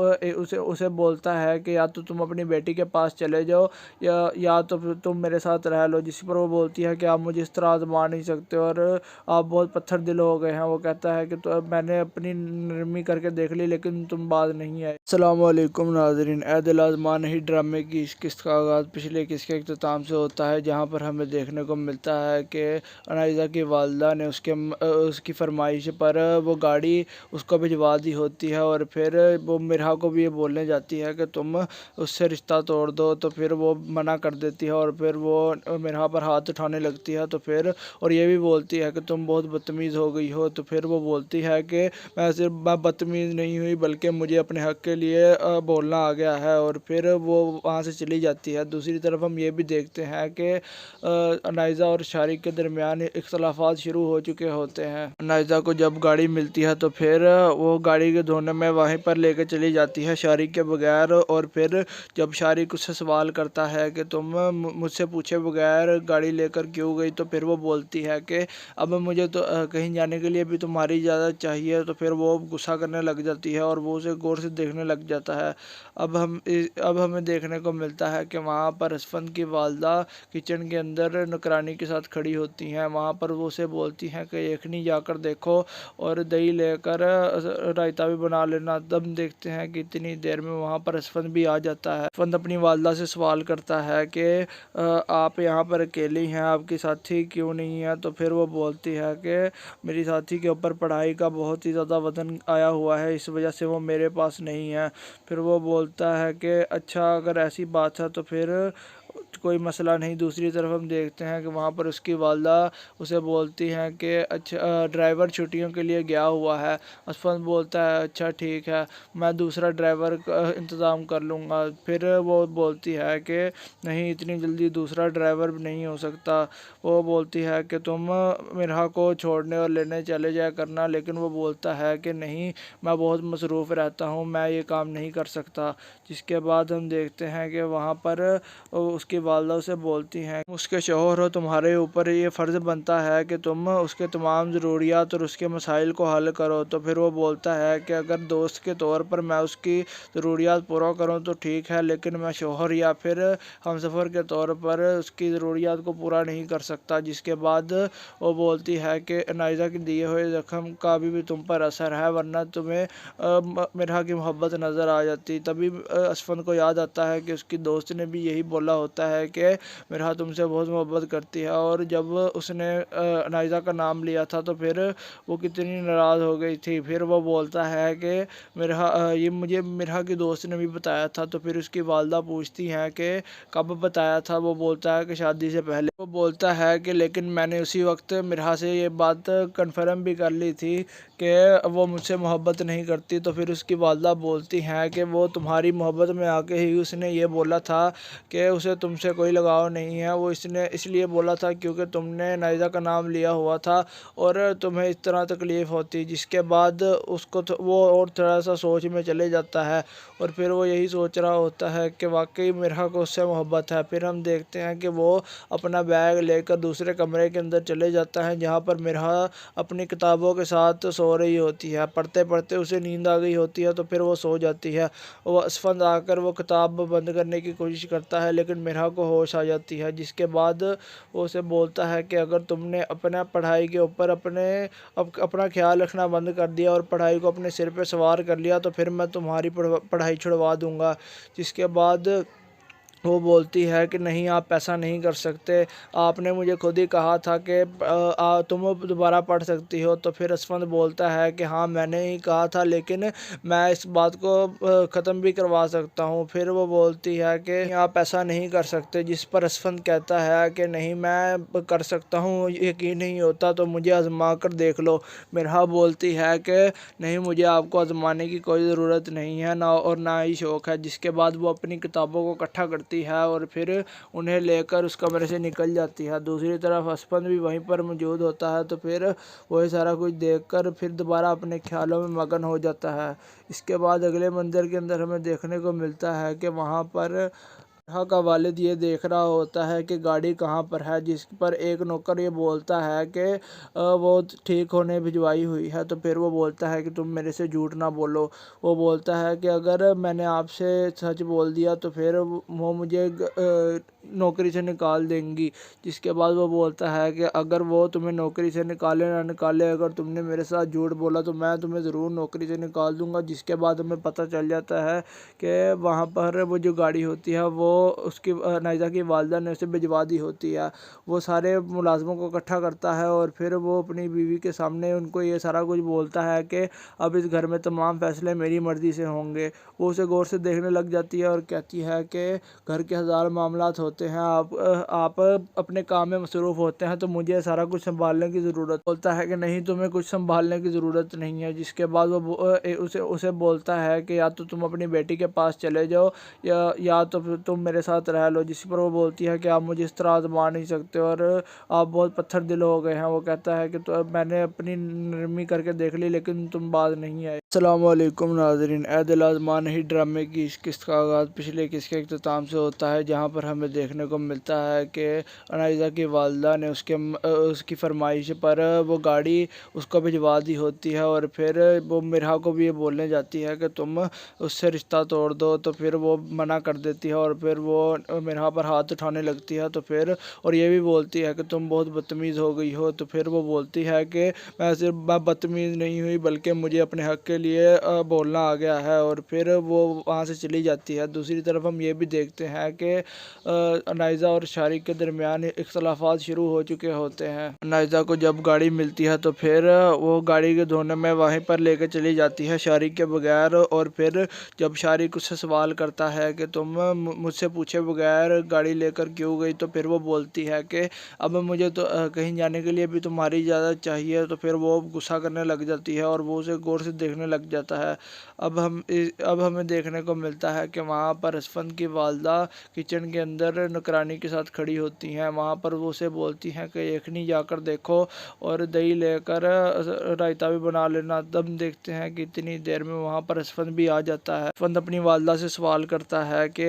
उसे बोलता है कि या तो तुम अपनी बेटी के पास चले जाओ या तो फिर तुम मेरे साथ रह लो। जिस पर वो बोलती है कि आप मुझे इस तरह आजमा नहीं सकते और आप बहुत पत्थर दिल हो गए हैं। वो कहता है कि तो मैंने अपनी नरमी करके देख ली लेकिन तुम बात नहीं आए। अस्सलाम वालेकुम नाज़रीन, ए दिल आज़मा नहीं ड्रामे की इस किस्त का आगाज़ पिछले किस्त के इख्तिताम से होता है, जहाँ पर हमें देखने को मिलता है कि अनाइज़ा की वालदा ने उसकी फरमाइश पर वो गाड़ी उसको भिजवा दी होती है और फिर वो मिरहा को भी ये बोलने जाती है कि तुम उससे रिश्ता तोड़ दो। तो फिर वो मना कर देती है और फिर वो मिरहा पर हाथ उठाने लगती है। तो फिर और ये भी बोलती है कि तुम बहुत बदतमीज़ हो गई हो। तो फिर वो बोलती है कि मैं बदतमीज़ नहीं हुई बल्कि मुझे अपने हक़ के लिए बोलना आ गया है, और फिर वो वहाँ से चली जाती है। दूसरी तरफ हम ये भी देखते हैं कि नाइज़ा और शारिक के दरमियान इख्तलाफात शुरू हो चुके होते हैं। नाइज़ा को जब गाड़ी मिलती है तो फिर वो गाड़ी के धोने में वहीं पर लेकर चली जाती है शारिक के बगैर। और फिर जब शारिक उससे सवाल करता है कि तुम मुझसे पूछे बगैर गाड़ी लेकर क्यों गई, तो फिर वो बोलती है कि अब मुझे तो कहीं जाने के लिए भी तुम्हारी इजाज़त चाहिए। तो फिर वो गुस्सा करने लग जाती है और वो उसे गौर से देखने लग जाता है। अब हमें देखने को मिलता है कि वहाँ पर असफंद की वालदा किचन के अंदर नौकरानी के साथ खड़ी होती हैं। वहाँ पर वो उसे बोलती हैं कि यखनी जाकर देखो और दही लेकर रायता भी बना लेना। तब देखते हैं कि इतनी देर में वहाँ पर असफंद भी आ जाता है। असफंद अपनी वालदा से सवाल करता है कि आप यहाँ पर अकेली हैं, आपकी साथी क्यों नहीं है। तो फिर वो बोलती है कि मेरी साथी के ऊपर पढ़ाई का बहुत ही ज़्यादा वज़न आया हुआ है, इस वजह से वो मेरे पास नहीं है। फिर वो बोलता है कि अच्छा, अगर ऐसी बात है तो फिर कोई मसला नहीं। दूसरी तरफ हम देखते हैं कि वहाँ पर उसकी वालदा उसे बोलती हैं कि अच्छा, ड्राइवर छुट्टियों के लिए गया हुआ है। असफंद बोलता है अच्छा ठीक है, मैं दूसरा ड्राइवर का इंतज़ाम कर लूँगा। फिर वो बोलती है कि नहीं, इतनी जल्दी दूसरा ड्राइवर नहीं हो सकता। वो बोलती है कि तुम मिरहा को छोड़ने और लेने चले जाया करना, लेकिन वो बोलता है कि नहीं, मैं बहुत मसरूफ़ रहता हूँ, मैं ये काम नहीं कर सकता। जिसके बाद हम देखते हैं कि वहाँ पर उसकी वालदा उसे बोलती हैं, उसके शौहर हो, तुम्हारे ऊपर ये फ़र्ज़ बनता है कि तुम उसके तमाम ज़रूरियात और उसके मसाइल को हल करो। तो फिर वो बोलता है कि अगर दोस्त के तौर पर मैं उसकी ज़रूरियात पूरा करूँ तो ठीक है, लेकिन मैं शौहर या फिर हमसफ़र के तौर पर उसकी ज़रूरियात को पूरा नहीं कर सकता। जिसके बाद वो बोलती है कि नाइज़ा के दिए हुए ज़ख्म का भी तुम पर असर है, वरना तुम्हें मिरहा की मोहब्बत नज़र आ जाती। तभी असफंद को याद आता है कि उसकी दोस्त ने भी यही बोला होता है कि मिरहा तुमसे बहुत मोहब्बत करती है, और जब उसने नाइज़ा का नाम लिया था तो फिर वो कितनी नाराज़ हो गई थी। फिर वो बोलता है कि ये मुझे मिरहा की दोस्त ने भी बताया था। तो फिर उसकी वालदा पूछती हैं कि कब बताया था। वो बोलता है कि शादी से पहले। वो बोलता है कि लेकिन मैंने उसी वक्त मिरहा से ये बात कन्फर्म भी कर ली थी कि वो मुझसे मोहब्बत नहीं करती। तो फिर उसकी वालदा बोलती हैं कि वो तुम्हारी मोहब्बत में आके ही उसने ये बोला था कि उसे तुमसे कोई लगाव नहीं है। वो इसलिए बोला था क्योंकि तुमने नाइज़ा का नाम लिया हुआ था और तुम्हें इस तरह तकलीफ़ होती। जिसके बाद उसको वो और थोड़ा सा सोच में चले जाता है और फिर वो यही सोच रहा होता है कि वाकई मिरहा को उससे मोहब्बत है। फिर हम देखते हैं कि वो अपना बैग लेकर दूसरे कमरे के अंदर चले जाता है, जहाँ पर मिरहा अपनी किताबों के साथ सो रही होती है। पढ़ते पढ़ते उसे नींद आ गई होती है, तो फिर वो सो जाती है। वो असफंद आकर वो किताब बंद करने की कोशिश करता है, लेकिन मिरहा مرحا کو ہوش آ جاتی ہے، جس کے بعد وہ اسے بولتا ہے کہ اگر تم نے اپنا پڑھائی کے اوپر اپنا خیال رکھنا بند کر دیا اور پڑھائی کو اپنے سر پہ سوار کر لیا تو پھر میں تمہاری پڑھائی چھڑوا دوں گا۔ جس کے بعد وہ بولتی ہے کہ نہیں، آپ ایسا نہیں کر سکتے، آپ نے مجھے خود ہی کہا تھا کہ تم دوبارہ پڑھ سکتی ہو۔ تو پھر اسفند بولتا ہے کہ ہاں میں نے ہی کہا تھا، لیکن میں اس بات کو ختم بھی کروا سکتا ہوں۔ پھر وہ بولتی ہے کہ آپ ایسا نہیں کر سکتے، جس پر اسفند کہتا ہے کہ نہیں میں کر سکتا ہوں، یقین نہیں ہوتا تو مجھے آزما کر دیکھ لو۔ مرحا بولتی ہے کہ نہیں، مجھے آپ کو آزمانے کی کوئی ضرورت نہیں ہے نہ ہی شوق ہے۔ جس کے بعد وہ اپنی کتابوں کو اکٹھا کرتی ہے اور پھر انہیں لے کر اس کمرے سے نکل جاتی ہے۔ دوسری طرف اسپند بھی وہیں پر موجود ہوتا ہے، تو پھر وہ سارا کچھ دیکھ کر پھر دوبارہ اپنے خیالوں میں مگن ہو جاتا ہے۔ اس کے بعد اگلے منظر کے اندر ہمیں دیکھنے کو ملتا ہے کہ وہاں پر مرحا کا والد یہ دیکھ رہا ہوتا ہے کہ گاڑی کہاں پر ہے، جس پر ایک نوکر یہ بولتا ہے کہ وہ ٹھیک ہونے بھجوائی ہوئی ہے۔ تو پھر وہ بولتا ہے کہ تم میرے سے جھوٹ نہ بولو۔ وہ بولتا ہے کہ اگر میں نے آپ سے سچ بول دیا تو پھر وہ مجھے نوکری سے نکال دیں گی۔ جس کے بعد وہ بولتا ہے کہ اگر وہ تمہیں نوکری سے نکالے نہ نکالے، اگر تم نے میرے ساتھ جھوٹ بولا تو میں تمہیں ضرور نوکری سے نکال دوں گا۔ جس کے بعد ہمیں پتہ چل جاتا ہے کہ وہاں پر وہ جو گاڑی ہوتی ہے وہ اس کی نائزہ کی والدہ نے اسے بھجوا دی ہوتی ہے۔ وہ سارے ملازموں کو اکٹھا کرتا ہے اور پھر وہ اپنی بیوی کے سامنے ان کو یہ سارا کچھ بولتا ہے کہ اب اس گھر میں تمام فیصلے میری مرضی سے ہوں گے۔ وہ اسے غور سے دیکھنے لگ جاتی ہے اور کہتی ہے کہ گھر کے ہزار معاملات ہوتے ہیں، آپ اپنے کام میں مصروف ہوتے ہیں تو مجھے سارا کچھ سنبھالنے کی ضرورت بولتا ہے کہ نہیں، تمہیں کچھ سنبھالنے کی ضرورت نہیں ہے۔ جس کے بعد وہ اسے بولتا ہے کہ یا تو تم اپنی بیٹی کے پاس چلے جاؤ یا تو تم میرے ساتھ رہ لو۔ جس پر وہ بولتی ہے کہ آپ مجھے اس طرح آزما نہیں سکتے اور آپ بہت پتھر دل ہو گئے ہیں۔ وہ کہتا ہے کہ میں نے اپنی نرمی کر کے دیکھ لی لیکن تم باز نہیں آئے۔ السلام علیکم ناظرین، اے دل آزما نہیں ڈرامے کی اس قسط کا آغاز پچھلے قسط کے اختتام سے ہوتا ہے، جہاں پر ہمیں دیکھنے کو ملتا ہے کہ انائزہ کی والدہ نے اس کی فرمائش پر وہ گاڑی اس کو بھجوا دی ہوتی ہے اور پھر وہ مرحا کو بھی یہ بولنے جاتی ہے کہ تم اس سے رشتہ توڑ دو۔ تو پھر وہ منع کر دیتی ہے اور پھر وہ مرحا پر ہاتھ اٹھانے لگتی ہے، تو پھر اور یہ بھی بولتی ہے کہ تم بہت بدتمیز ہو گئی ہو۔ تو پھر وہ بولتی ہے کہ میں بدتمیز نہیں ہوئی بلکہ مجھے اپنے حق کے لیے بولنا آ گیا ہے، اور پھر وہ وہاں سے چلی جاتی ہے۔ دوسری طرف ہم یہ بھی دیکھتے ہیں کہ انائزہ اور شارق کے درمیان اختلافات شروع ہو چکے ہوتے ہیں۔ انائزہ کو جب گاڑی ملتی ہے تو پھر وہ گاڑی کے دھونے میں وہیں پر لے کے چلی جاتی ہے شارق کے بغیر، اور پھر جب شارق اس سے سوال کرتا ہے کہ تم مجھ سے پوچھے بغیر گاڑی لے کر کیوں گئی، تو پھر وہ بولتی ہے کہ اب مجھے تو کہیں جانے کے لیے بھی تمہاری اجازت چاہیے۔ تو پھر وہ غصہ کرنے لگ جاتی ہے اور وہ اسے غور سے دیکھنے لگ جاتا ہے۔ اب ہمیں دیکھنے کو ملتا ہے کہ وہاں پر اسفند کی والدہ کچن کے اندر نوکرانی کے ساتھ کھڑی ہوتی ہیں۔ وہاں پر وہ اسے بولتی ہیں کہ یخنی جا کر دیکھو اور دہی لے کر رائتا بھی بنا لینا۔ تب دیکھتے ہیں کہ اتنی دیر میں وہاں پر اسفند بھی آ جاتا ہے۔ اسفند اپنی والدہ سے سوال کرتا ہے کہ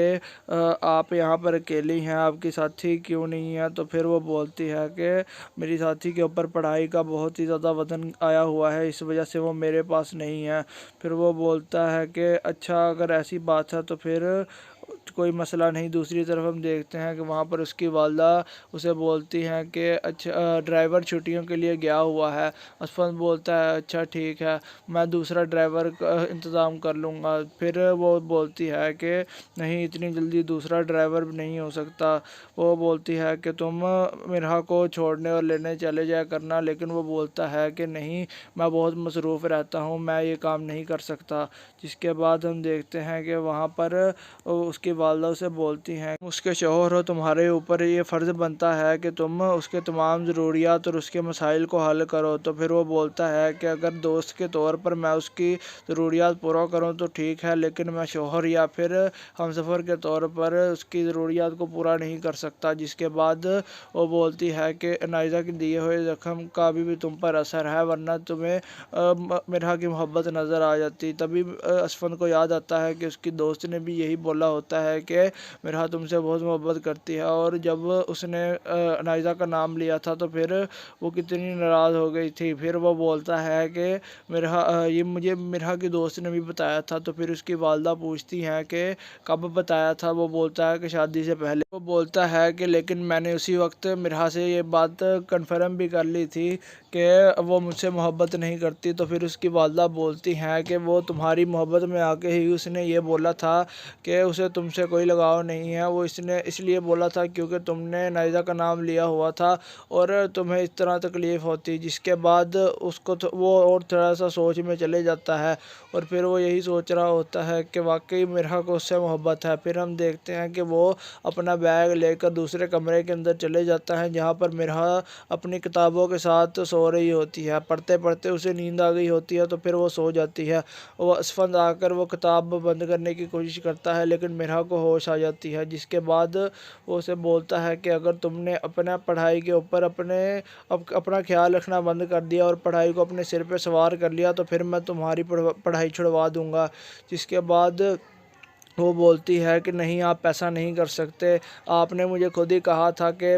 آپ یہاں پر اکیلی ہیں، آپ کی ساتھی کیوں نہیں ہے؟ تو پھر وہ بولتی ہے کہ میری ساتھی کے اوپر پڑھائی کا بہت ہی زیادہ وزن آیا ہوا ہے، اس وجہ سے وہ میرے پاس نہیں ہے۔ پھر وہ بولتا ہے کہ اچھا اگر ایسی بات ہے تو پھر کوئی مسئلہ نہیں۔ دوسری طرف ہم دیکھتے ہیں کہ وہاں پر اس کی والدہ اسے بولتی ہیں کہ اچھا ڈرائیور چھٹیوں کے لیے گیا ہوا ہے۔ اسفند بولتا ہے اچھا ٹھیک ہے، میں دوسرا ڈرائیور کا انتظام کر لوں گا۔ پھر وہ بولتی ہے کہ نہیں، اتنی جلدی دوسرا ڈرائیور نہیں ہو سکتا۔ وہ بولتی ہے کہ تم مرحا کو چھوڑنے اور لینے چلے جایا کرنا، لیکن وہ بولتا ہے کہ نہیں، میں بہت مصروف رہتا ہوں، میں یہ کام نہیں کر سکتا۔ جس کے بعد ہم دیکھتے ہیں کہ وہاں پر اس کی والدہ سے بولتی ہیں اس کے شوہر ہو، تمہارے اوپر یہ فرض بنتا ہے کہ تم اس کے تمام ضروریات اور اس کے مسائل کو حل کرو۔ تو پھر وہ بولتا ہے کہ اگر دوست کے طور پر میں اس کی ضروریات پورا کروں تو ٹھیک ہے، لیکن میں شوہر یا پھر ہمسفر کے طور پر اس کی ضروریات کو پورا نہیں کر سکتا۔ جس کے بعد وہ بولتی ہے کہ انائزہ کے دیے ہوئے زخم کا ابھی بھی تم پر اثر ہے، ورنہ تمہیں مرحا کی محبت نظر آ جاتی۔ تبھی اسفند کو یاد آتا ہے کہ اس کی دوست نے بھی یہی بولا ہوتا ہے है कि मिरहा तुमसे बहुत मोहब्बत करती है। और जब उसने अनाइज़ा का नाम लिया था तो फिर वो कितनी नाराज़ हो गई थी। फिर वो बोलता है कि ये मुझे मिरहा की दोस्त ने भी बताया था। तो फिर उसकी वालदा पूछती हैं कि कब बताया था। वो बोलता है कि शादी से पहले। वो बोलता है कि लेकिन मैंने उसी वक्त मिरहा से ये बात कन्फर्म भी कर ली थी कि वो मुझसे मोहब्बत नहीं करती। तो फिर उसकी वालदा बोलती हैं कि वो तुम्हारी मोहब्बत में आके ही उसने ये बोला था कि उसे तुमसे कोई लगाव नहीं है। वो इसने इसलिए बोला था क्योंकि तुमने नाइज़ा का नाम लिया हुआ था और तुम्हें इस तरह तकलीफ़ होती। जिसके बाद उसको वो और थोड़ा सा सोच में चले जाता है और फिर वो यही सोच रहा होता है कि वाकई मिरहा को उससे मोहब्बत है। फिर हम देखते हैं कि वो अपना बैग लेकर दूसरे कमरे के अंदर चले जाता है जहाँ पर मिरहा अपनी किताबों के साथ सो रही होती है। पढ़ते पढ़ते उसे नींद आ गई होती है तो फिर वो सो जाती है। वो असफंद आकर वो किताब बंद करने की कोशिश करता है लेकिन मिरहा को होश आ जाती है। जिसके बाद वो उसे बोलता है कि अगर तुमने अपना पढ़ाई के ऊपर अपना ख्याल रखना बंद कर दिया और पढ़ाई को अपने सिर पे सवार कर लिया तो फिर मैं तुम्हारी पढ़ाई छुड़वा दूंगा। जिसके बाद वो बोलती है कि नहीं, आप ऐसा नहीं कर सकते। आपने मुझे खुद ही कहा था कि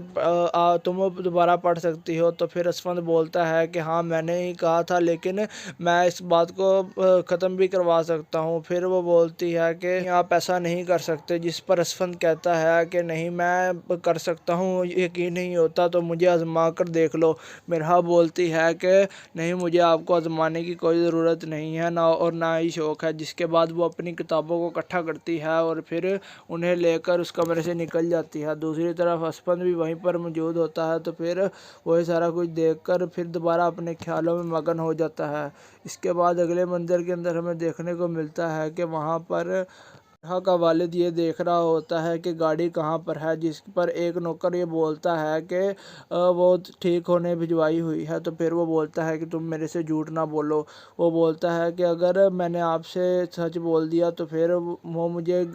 तुम दोबारा पढ़ सकती हो। तो फिर असफंद बोलता है कि हाँ, मैंने ही कहा था लेकिन मैं इस बात को ख़त्म भी करवा सकता हूँ। फिर वो बोलती है कि आप ऐसा नहीं कर सकते। जिस पर असफंद कहता है कि नहीं, मैं कर सकता हूँ, यकीन नहीं होता तो मुझे आजमा कर देख लो। मिरहा बोलती है कि नहीं, मुझे आपको आजमाने की कोई ज़रूरत नहीं है ना ही शौक़ है। जिसके बाद वो अपनी किताबों को इकट्ठा करती है और फिर उन्हें लेकर उस कमरे से निकल जाती है। दूसरी तरफ असफंद भी वहीं पर मौजूद होता है तो फिर वही सारा कुछ देखकर फिर दोबारा अपने ख्यालों में मगन हो जाता है। इसके बाद अगले मंजर के अंदर हमें देखने को मिलता है कि वहाँ पर मिरहा का वालिद ये देख रहा होता है कि गाड़ी कहाँ पर है। जिस पर एक नौकर ये बोलता है कि वो ठीक होने भिजवाई हुई है। तो फिर वो बोलता है कि तुम मेरे से झूठ ना बोलो। वो बोलता है कि अगर मैंने आपसे सच बोल दिया तो फिर वो मुझे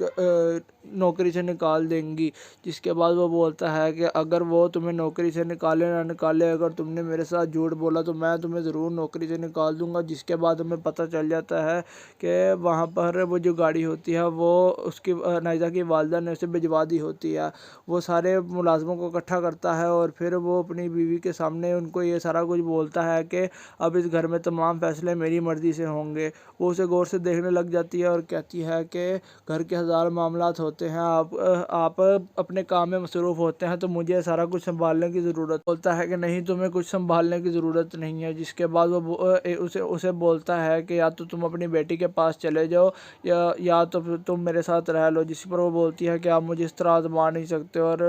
नौकरी से निकाल देंगी। जिसके बाद वो बोलता है कि अगर वो तुम्हें नौकरी से निकाले ना निकाले, अगर तुमने मेरे साथ झूठ बोला तो मैं तुम्हें ज़रूर नौकरी से निकाल दूंगा। जिसके बाद हमें पता चल जाता है कि वहाँ पर वो जो गाड़ी होती है वो उसकी नाइज़ा की वालदा ने उसे भिजवा दी होती है। वो सारे मुलाजमों को इकट्ठा करता है और फिर वो अपनी बीवी के सामने उनको ये सारा कुछ बोलता है कि अब इस घर में तमाम फैसले मेरी मर्ज़ी से होंगे। वो उसे गौर से देखने लग जाती है और कहती है कि घर के हज़ार मामलात होते हैं, आप अपने काम में मसरूफ़ होते हैं तो मुझे सारा कुछ संभालने की ज़रूरत। बोलता है कि नहीं, तुम्हें कुछ संभालने की ज़रूरत नहीं है। जिसके बाद वो उसे बोलता है कि या तो तुम अपनी बेटी के पास चले जाओ या तो तुम मेरे साथ रह लो। जिस पर वो बोलती है कि आप मुझे इस तरह आजमा नहीं सकते और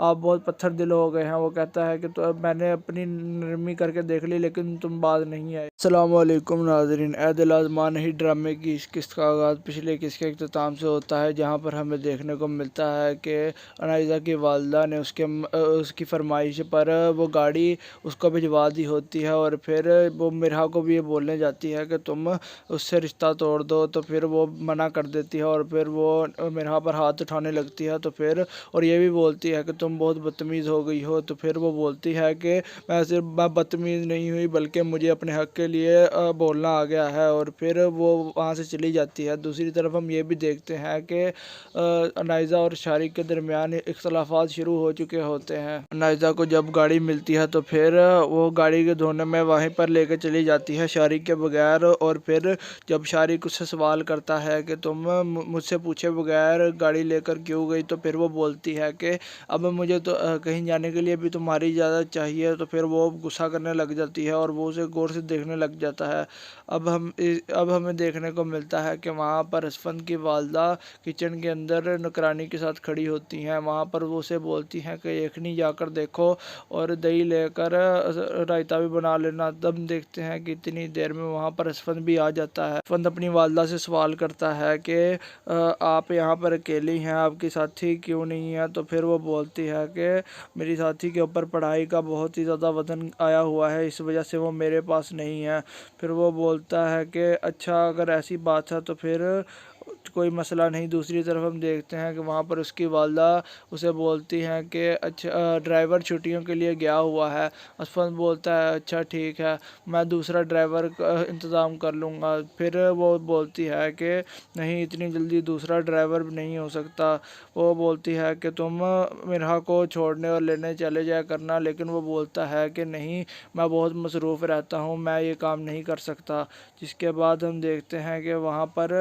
आप बहुत पत्थर दिल हो गए हैं। वो कहता है कि तो मैंने अपनी नरमी करके देख ली लेकिन तुम बाज नहीं आए। अस्सलाम वालेकुम नाज़रीन, ए दिल आज़मा नहीं ड्रामे की इस किस्त का आगाज़ पिछले किस्त के इख्तिताम से होता है जहाँ पर हमें देखने को मिलता है कि अनाइज़ा की वालदा ने उसकी फरमाइश पर वो गाड़ी उसको भिजवा दी होती है और फिर वो मिरहा को भी ये बोलने जाती है कि तुम उससे रिश्ता तोड़ दो। तो फिर वो मना कर देती है और फिर वो मिरहा पर हाथ उठाने लगती है। तो फिर और ये भी बोलती है कि तुम बहुत बदतमीज़ हो गई हो। तो फिर वो बोलती है कि मैं बदतमीज़ नहीं हुई बल्कि मुझे अपने हक़ के लिए बोलना आ गया है और फिर वो वहाँ से चली जाती है। दूसरी तरफ हम ये भी देखते हैं कि अनाइज़ा और शारिक के दरमियान इख्तलाफात शुरू हो चुके होते हैं। अनाइज़ा को जब गाड़ी मिलती है तो फिर वो गाड़ी के धोने में वहीं पर लेकर चली जाती है शारिक के बगैर। और फिर जब शारिक उससे सवाल करता है कि तुम मुझसे पूछे बगैर गाड़ी लेकर क्यों गई, तो फिर वो बोलती है कि अब मुझे तो कहीं जाने के लिए भी तुम्हारी इजाज़त चाहिए। तो फिर वो गुस्सा करने लग जाती है और वो उसे गौर से देखने लग जाता है। अब हमें देखने को मिलता है कि वहाँ पर असफंद की वालदा किचन के अंदर नौकरानी के साथ खड़ी होती हैं। वहाँ पर वो उसे बोलती हैं कि यखनी जाकर देखो और दही लेकर रायता भी बना लेना। तब देखते हैं कि इतनी देर में वहाँ पर असफंद भी आ जाता है। असफंद अपनी वालदा से सवाल करता है कि आप यहाँ पर अकेली हैं, आपकी साथी क्यों नहीं है। तो फिर वो बोलती है कि मेरी साथी के ऊपर पढ़ाई का बहुत ही ज़्यादा वज़न आया हुआ है, इस वजह से वो मेरे पास नहीं है। फिर वो बोलता है कि अच्छा, अगर ऐसी बात है तो फिर कोई मसला नहीं। दूसरी तरफ हम देखते हैं कि वहाँ पर उसकी वालदा उसे बोलती हैं कि अच्छा ड्राइवर छुट्टियों के लिए गया हुआ है। असफंद बोलता है अच्छा ठीक है, मैं दूसरा ड्राइवर का इंतज़ाम कर लूँगा। फिर वो बोलती है कि नहीं, इतनी जल्दी दूसरा ड्राइवर नहीं हो सकता। वो बोलती है कि तुम मिरहा को छोड़ने और लेने चले जाया करना, लेकिन वो बोलता है कि नहीं, मैं बहुत मसरूफ़ रहता हूँ, मैं ये काम नहीं कर सकता। जिसके बाद हम देखते हैं कि वहाँ पर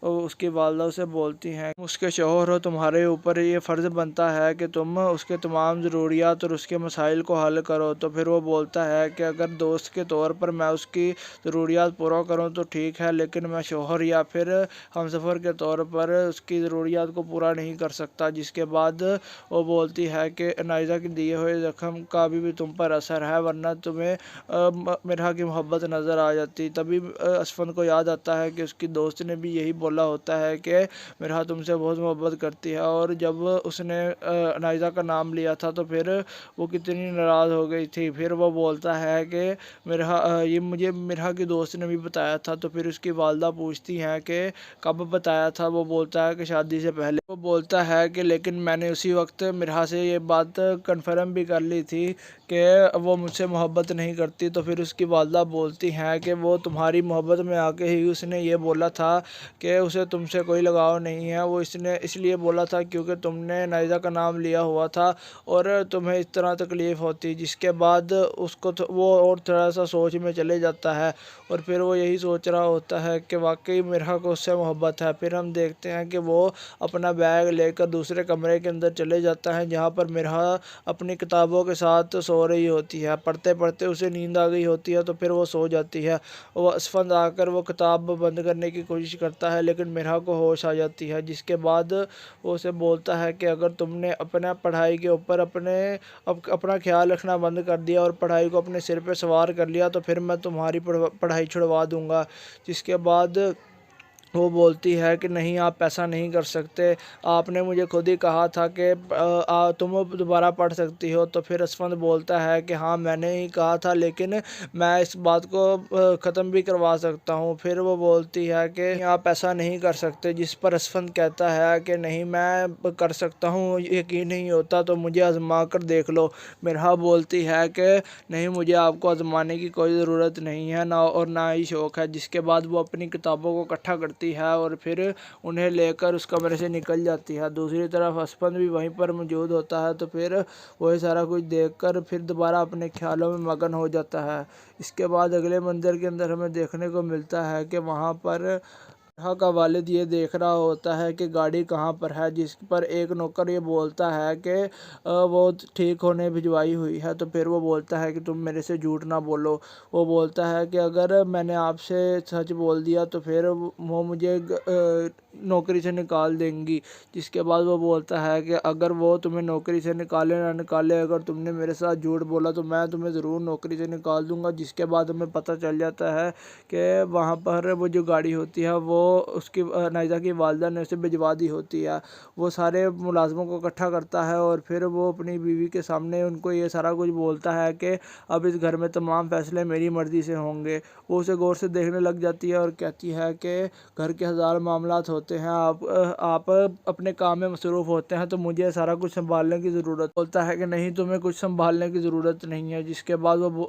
उसकी वालदा उसे बोलती हैं, उसके शौहर हो, तुम्हारे ऊपर ये फ़र्ज़ बनता है कि तुम उसके तमाम ज़रूरियात और उसके मसाइल को हल करो। तो फिर वो बोलता है कि अगर दोस्त के तौर पर मैं उसकी ज़रूरियात पूरा करूँ तो ठीक है, लेकिन मैं शौहर या फिर हमसफ़र के तौर पर उसकी ज़रूरियात को पूरा नहीं कर सकता। जिसके बाद वो बोलती है कि अनाइज़ा के दिए हुए ज़ख्म का भी तुम पर असर है, वरना तुम्हें मिरहा की मोहब्बत नज़र आ जाती। तभी असफंद को याद आता है कि उसकी दोस्त ने भी यही बोला होता है कि मिरहा तुमसे बहुत मोहब्बत करती है, और जब उसने अनाइज़ा का नाम लिया था तो फिर वो कितनी नाराज़ हो गई थी। फिर वो बोलता है कि ये मुझे मिरहा की दोस्त ने भी बताया था। तो फिर उसकी वालदा पूछती हैं कि कब बताया था। वो बोलता है कि शादी से पहले। वो बोलता है कि लेकिन मैंने उसी वक्त मिरहा से ये बात कन्फर्म भी कर ली थी कि वो मुझसे मोहब्बत नहीं करती। तो फिर उसकी वालदा बोलती हैं कि वो तुम्हारी मोहब्बत में आके ही उसने ये बोला था कि उसे तुमसे कोई लगाव नहीं है। वो इसने इसलिए बोला था क्योंकि तुमने नाइज़ा का नाम लिया हुआ था और तुम्हें इस तरह तकलीफ़ होती। जिसके बाद उसको वो और थोड़ा सा सोच में चले जाता है, और फिर वो यही सोच रहा होता है कि वाकई मिरहा को उससे मोहब्बत है। फिर हम देखते हैं कि वो अपना बैग लेकर दूसरे कमरे के अंदर चले जाता है, जहाँ पर मिरहा अपनी किताबों के साथ सो रही होती है। पढ़ते पढ़ते उसे नींद आ गई होती है, तो फिर वो सो जाती है। वो असफंद आकर वो किताब बंद करने की कोशिश करता है, लेकिन मिरहा को होश आ जाती है। जिसके बाद वो उसे बोलता है कि अगर तुमने अपना पढ़ाई के ऊपर अपना ख्याल रखना बंद कर दिया और पढ़ाई को अपने सिर पे सवार कर लिया, तो फिर मैं तुम्हारी पढ़ाई छुड़वा दूंगा। जिसके बाद वो बोलती है कि नहीं, आप ऐसा नहीं कर सकते, आपने मुझे खुद ही कहा था कि तुम दोबारा पढ़ सकती हो। तो फिर असफंद बोलता है कि हाँ, मैंने ही कहा था, लेकिन मैं इस बात को ख़त्म भी करवा सकता हूँ। फिर वो बोलती है कि आप ऐसा नहीं कर सकते। जिस पर असफंद कहता है कि नहीं, मैं कर सकता हूँ, यकीन नहीं होता तो मुझे आजमा कर देख लो। मिरहा बोलती है कि नहीं, मुझे आपको आजमाने की कोई ज़रूरत नहीं है ना ही शौक़ है। जिसके बाद वो अपनी किताबों को इकट्ठा करती है और फिर उन्हें लेकर उस कमरे से निकल जाती है। दूसरी तरफ असफंद भी वहीं पर मौजूद होता है, तो फिर वही सारा कुछ देखकर फिर दोबारा अपने ख्यालों में मगन हो जाता है। इसके बाद अगले मंज़र के अंदर हमें देखने को मिलता है कि वहाँ पर मिरहा का वालिद ये देख रहा होता है कि गाड़ी कहाँ पर है। जिस पर एक नौकर ये बोलता है कि वो ठीक होने भिजवाई हुई है। तो फिर वो बोलता है कि तुम मेरे से झूठ ना बोलो। वो बोलता है कि अगर मैंने आपसे सच बोल दिया तो फिर वो मुझे नौकरी से निकाल देंगी। जिसके बाद वो बोलता है कि अगर वो तुम्हें नौकरी से निकाले ना निकाले, अगर तुमने मेरे साथ झूठ बोला तो मैं तुम्हें ज़रूर नौकरी से निकाल दूंगा। जिसके बाद हमें पता चल जाता है कि वहाँ पर वो जो गाड़ी होती है वो उसकी नाइज़ा की वालदा ने उसे भिजवा दी होती है। वो सारे मुलाजमों को इकट्ठा करता है और फिर वो अपनी बीवी के सामने उनको ये सारा कुछ बोलता है कि अब इस घर में तमाम फ़ैसले मेरी मर्ज़ी से होंगे। वो उसे गौर से देखने लग जाती है और कहती है कि घर के हज़ार मामलात होते हैं, आप अपने काम में मसरूफ़ होते हैं, तो मुझे सारा कुछ संभालने की ज़रूरत। बोलता है कि नहीं, तुम्हें कुछ संभालने की ज़रूरत नहीं है। जिसके बाद वो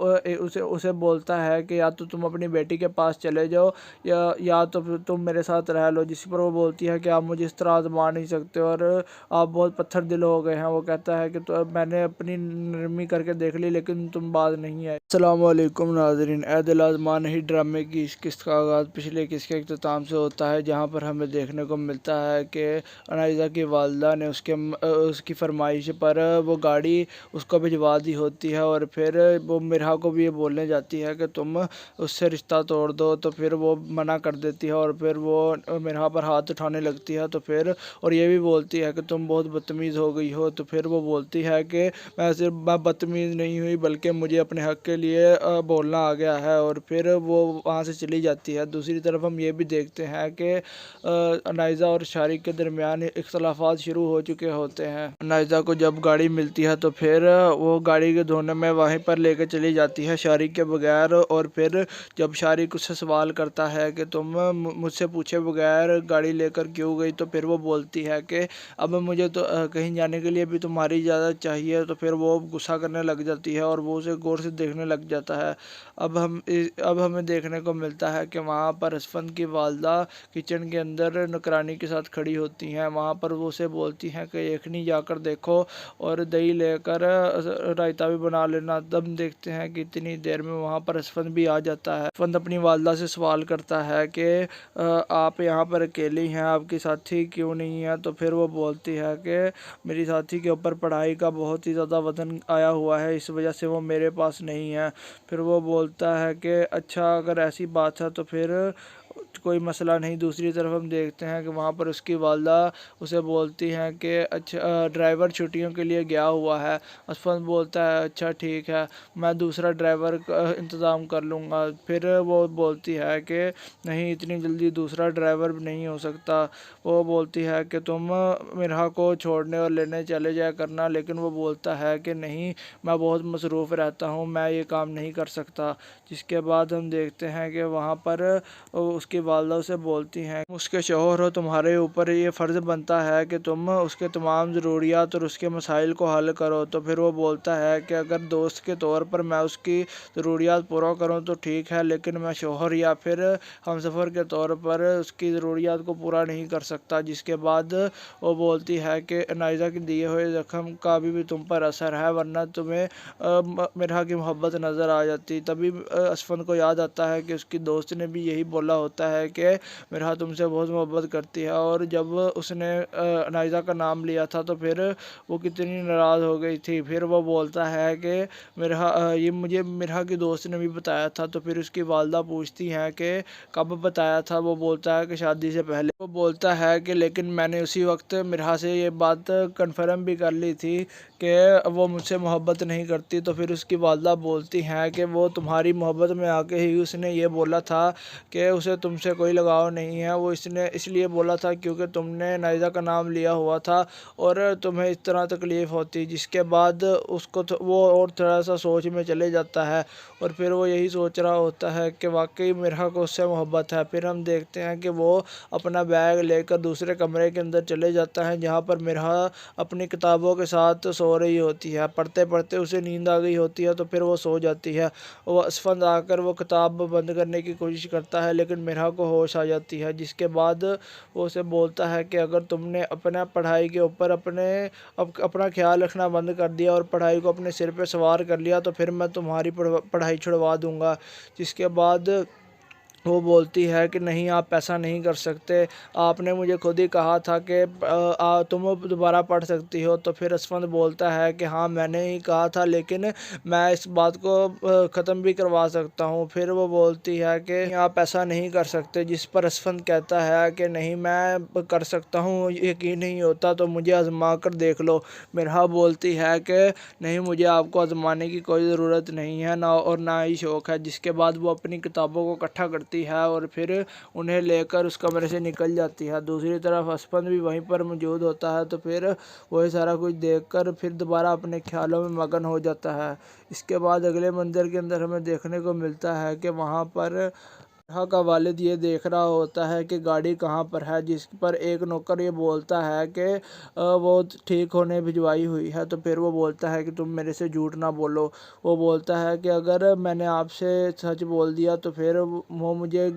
उसे बोलता है कि या तो तुम अपनी बेटी के पास चले जाओ या तो तुम मेरे साथ रह लो। जिस पर वो बोलती है कि आप मुझे इस तरह आजमा नहीं सकते और आप बहुत पत्थर दिल हो गए हैं। वो कहता है कि तो मैंने अपनी नरमी करके देख ली, लेकिन तुम बाज नहीं आए। अस्सलाम वालेकुम नाज़रीन, ए दिल आज़मा नहीं ड्रामे की इस किस्त का आगाज़ पिछले किस्त के इख्तिताम से होता है, जहाँ पर हमें देखने को मिलता है कि अनाइज़ा की वालदा ने उसकी फरमाइश पर वो गाड़ी उसको भिजवा दी होती है, और फिर वो मिरहा को भी ये बोलने जाती है कि तुम उससे रिश्ता तोड़ दो। तो फिर वो मना कर देती है और फिर वो मिरहा पर हाथ उठाने लगती है। तो फिर और ये भी बोलती है कि तुम बहुत बदतमीज़ हो गई हो। तो फिर वो बोलती है कि मैं बदतमीज़ नहीं हुई, बल्कि मुझे अपने हक़ के लिए बोलना आ गया है, और फिर वो वहाँ से चली जाती है। दूसरी तरफ हम ये भी देखते हैं कि नाइज़ा और शारिक के दरमियान इख्तलाफात शुरू हो चुके होते हैं। नाइज़ा को जब गाड़ी मिलती है तो फिर वो गाड़ी के धोने में वहीं पर लेकर चली जाती है शारिक के बगैर, और फिर जब शारिक उससे सवाल करता है कि तुम मुझसे पूछे बगैर गाड़ी लेकर क्यों गई। तो फिर वो बोलती है कि अब मुझे तो कहीं जाने के लिए भी तुम्हारी इजाज़त चाहिए। तो फिर वो गुस्सा करने लग जाती है और वो उसे गौर से देखने लग जाता है। अब हमें देखने को मिलता है कि वहाँ पर असफंद की वालदा किचन के अंदर नौकरानी के साथ खड़ी होती हैं। वहाँ पर वो उसे बोलती हैं कि यखनी जाकर देखो और दही लेकर रायता भी बना लेना। तब देखते हैं कि इतनी देर में वहाँ पर असफंद भी आ जाता है। असफंद अपनी वालदा से सवाल करता है कि आप यहाँ पर अकेली हैं, आपकी साथी क्यों नहीं है। तो फिर वो बोलती है कि मेरी साथी के ऊपर पढ़ाई का बहुत ही ज़्यादा वजन आया हुआ है, इस वजह से वो मेरे पास नहीं है। फिर वो बोलता है कि अच्छा अगर ऐसी बात है तो फिर कोई मसला नहीं। दूसरी तरफ हम देखते हैं कि वहाँ पर उसकी वालदा उसे बोलती हैं कि अच्छा ड्राइवर छुट्टियों के लिए गया हुआ है। असफंद बोलता है अच्छा ठीक है, मैं दूसरा ड्राइवर का इंतज़ाम कर लूँगा। फिर वो बोलती है कि नहीं, इतनी जल्दी दूसरा ड्राइवर नहीं हो सकता। वो बोलती है कि तुम मिरहा को छोड़ने और लेने चले जाया करना, लेकिन वो बोलता है कि नहीं, मैं बहुत मसरूफ़ रहता हूँ, मैं ये काम नहीं कर सकता। जिसके बाद हम देखते हैं कि वहाँ पर उसकी वालदा उसे बोलती हैं उसके शौहर हो, तुम्हारे ऊपर ये फ़र्ज़ बनता है कि तुम उसके तमाम ज़रूरियात और उसके मसाइल को हल करो। तो फिर वो बोलता है कि अगर दोस्त के तौर पर मैं उसकी ज़रूरियात पूरा करूं तो ठीक है, लेकिन मैं शौहर या फिर हमसफ़र के तौर पर उसकी ज़रूरियात को पूरा नहीं कर सकता। जिसके बाद वो बोलती है कि अनाइज़ा के दिए हुए ज़ख्म का भी तुम पर असर है, वरना तुम्हें मिरहा की मोहब्बत नज़र आ जाती। तभी असफंद को याद आता है कि उसकी दोस्त ने भी यही बोला होता है कि मिरहा तुमसे बहुत मोहब्बत करती है, और जब उसने अनाइज़ा का नाम लिया था तो फिर वो कितनी नाराज़ हो गई थी। फिर वो बोलता है कि ये मुझे मिरहा की दोस्त ने भी बताया था। तो फिर उसकी वालदा पूछती हैं कि कब बताया था। वो बोलता है कि शादी से पहले। वो बोलता है कि लेकिन मैंने उसी वक्त मिरहा से ये बात कन्फर्म भी कर ली थी कि वो मुझसे मोहब्बत नहीं करती। तो फिर उसकी वालदा बोलती हैं कि वो तुम्हारी मोहब्बत में आके ही उसने ये बोला था कि उसे तुमसे कोई लगाव नहीं है। वो इसलिए बोला था क्योंकि तुमने नाइज़ा का नाम लिया हुआ था और तुम्हें इस तरह तकलीफ़ होती। जिसके बाद उसको वो और थोड़ा सा सोच में चले जाता है और फिर वो यही सोच रहा होता है कि वाकई मिरहा को उससे मोहब्बत है। फिर हम देखते हैं कि वो अपना बैग लेकर दूसरे कमरे के अंदर चले जाता है, जहाँ पर मिरहा अपनी किताबों के साथ सो रही होती है। पढ़ते पढ़ते उसे नींद आ गई होती है तो फिर वो सो जाती है। वो असफंद आकर वो किताब बंद करने की कोशिश करता है, लेकिन मिरहा को होश आ जाती है। जिसके बाद वो उसे बोलता है कि अगर तुमने अपना पढ़ाई के ऊपर अपना ख्याल रखना बंद कर दिया और पढ़ाई को अपने सिर पे सवार कर लिया तो फिर मैं तुम्हारी पढ़ाई छुड़वा दूंगा। जिसके बाद वो बोलती है कि नहीं, आप ऐसा नहीं कर सकते, आपने मुझे खुद ही कहा था कि तुम दोबारा पढ़ सकती हो। तो फिर असफंद बोलता है कि हाँ, मैंने ही कहा था, लेकिन मैं इस बात को ख़त्म भी करवा सकता हूँ। फिर वो बोलती है कि आप ऐसा नहीं कर सकते। जिस पर असफंद कहता है कि नहीं, मैं कर सकता हूँ, यकीन नहीं होता तो मुझे आजमा कर देख लो। मिरहा बोलती है कि नहीं, मुझे आपको आजमाने की कोई ज़रूरत नहीं है ना ही शौक़ है। जिसके बाद वो अपनी किताबों को इकट्ठा करती है और फिर उन्हें लेकर उस कमरे से निकल जाती है। दूसरी तरफ असफंद भी वहीं पर मौजूद होता है। तो फिर वही सारा कुछ देखकर फिर दोबारा अपने ख्यालों में मगन हो जाता है। इसके बाद अगले मंजर के अंदर हमें देखने को मिलता है कि वहाँ पर मिरहा का वालिद ये देख रहा होता है कि गाड़ी कहाँ पर है। जिस पर एक नौकर ये बोलता है कि वो ठीक होने भिजवाई हुई है। तो फिर वो बोलता है कि तुम मेरे से झूठ ना बोलो। वो बोलता है कि अगर मैंने आपसे सच बोल दिया तो फिर वो मुझे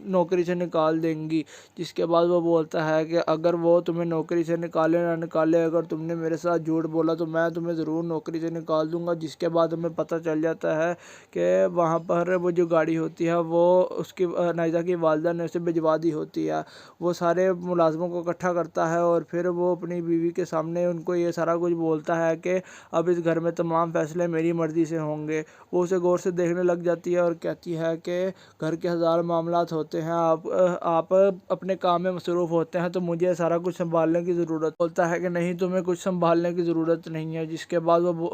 नौकरी से निकाल देंगी। जिसके बाद वो बोलता है कि अगर वो तुम्हें नौकरी से निकाले ना निकाले, अगर तुमने मेरे साथ झूठ बोला तो मैं तुम्हें ज़रूर नौकरी से निकाल दूंगा। जिसके बाद हमें पता चल जाता है कि वहाँ पर वो जो गाड़ी होती है वो उसकी नाइज़ा की वालदा ने उसे भिजवा दी होती है। वो सारे मुलाजमों को इकट्ठा करता है और फिर वो अपनी बीवी के सामने उनको ये सारा कुछ बोलता है कि अब इस घर में तमाम फैसले मेरी मर्ज़ी से होंगे। वो उसे गौर से देखने लग जाती है और कहती है कि घर के हज़ार मामलात होते हैं, आप अपने काम में मसरूफ़ होते हैं तो मुझे सारा कुछ संभालने की ज़रूरत। बोलता है कि नहीं, तुम्हें कुछ संभालने की ज़रूरत नहीं है। जिसके बाद वो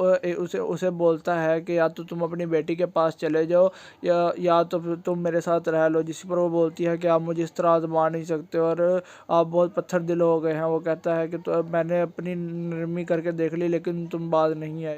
उसे बोलता है कि या तो तुम अपनी बेटी के पास चले जाओ या तो तुम मेरे साथ रह लो। जिस पर वो बोलती है कि आप मुझे इस तरह आजमा नहीं सकते और आप बहुत पत्थर दिल हो गए हैं। वो कहता है कि तो मैंने अपनी नरमी करके देख ली, लेकिन तुम बाज नहीं आए।